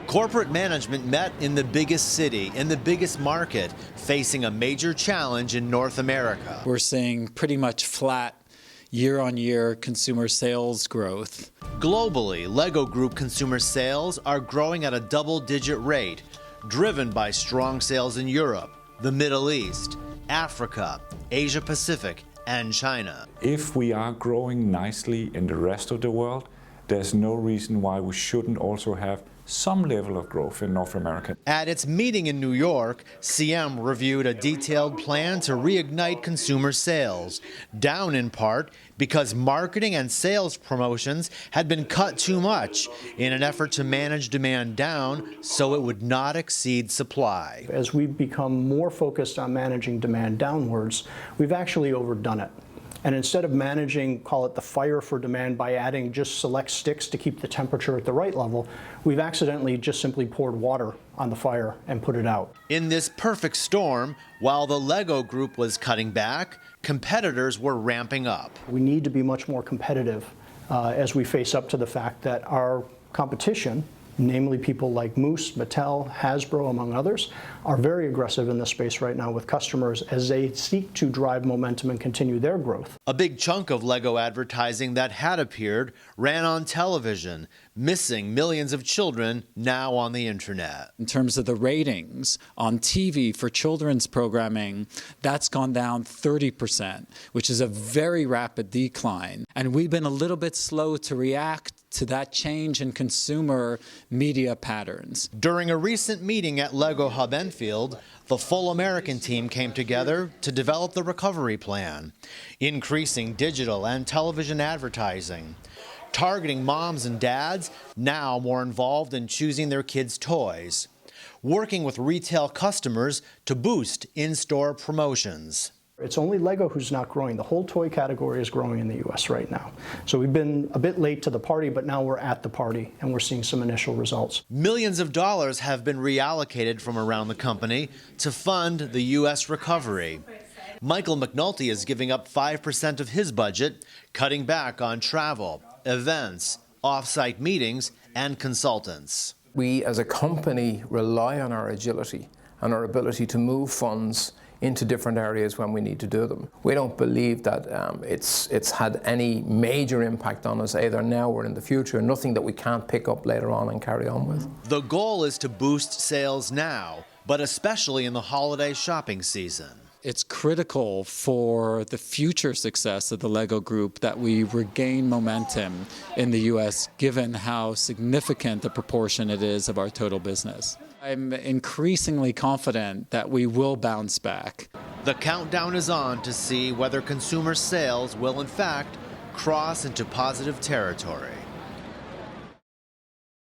Corporate management met in the biggest city, in the biggest market, facing a major challenge in North America. We're seeing pretty much flat year-on-year consumer sales growth. Globally, LEGO Group consumer sales are growing at a double-digit rate, driven by strong sales in Europe, the Middle East, Africa, Asia Pacific, and China. If we are growing nicely in the rest of the world, there's no reason why we shouldn't also have some level of growth in North America. At its meeting in New York, CM reviewed a detailed plan to reignite consumer sales, down in part because marketing and sales promotions had been cut too much in an effort to manage demand down so it would not exceed supply. As we've become more focused on managing demand downwards, we've actually overdone it. And instead of managing, call it the fire for demand by adding just select sticks to keep the temperature at the right level, we've accidentally just simply poured water on the fire and put it out. In this perfect storm, while the LEGO Group was cutting back, competitors were ramping up. We need to be much more competitive as we face up to the fact that our competition, namely people like Moose, Mattel, Hasbro, among others, are very aggressive in this space right now with customers as they seek to drive momentum and continue their growth. A big chunk of LEGO advertising that had appeared ran on television, missing millions of children now on the internet. In terms of the ratings on TV for children's programming, that's gone down 30%, which is a very rapid decline. And we've been a little bit slow to react to that change in consumer media patterns. During a recent meeting at LEGO Hub Enfield, the full American team came together to develop the recovery plan, increasing digital and television advertising, targeting moms and dads now more involved in choosing their kids' toys, working with retail customers to boost in-store promotions. It's only LEGO who's not growing. The whole toy category is growing in the U.S. right now. So we've been a bit late to the party, but now we're at the party and we're seeing some initial results. Millions of dollars have been reallocated from around the company to fund the U.S. recovery. Michael McNulty is giving up 5% of his budget, cutting back on travel, events, off-site meetings, and consultants. We as a company rely on our agility and our ability to move funds into different areas when we need to do them. We don't believe that it's had any major impact on us either now or in the future, nothing that we can't pick up later on and carry on with. The goal is to boost sales now, but especially in the holiday shopping season. It's critical for the future success of the LEGO Group that we regain momentum in the U.S., given how significant the proportion it is of our total business. I'm increasingly confident that we will bounce back. The countdown is on to see whether consumer sales will in fact cross into positive territory.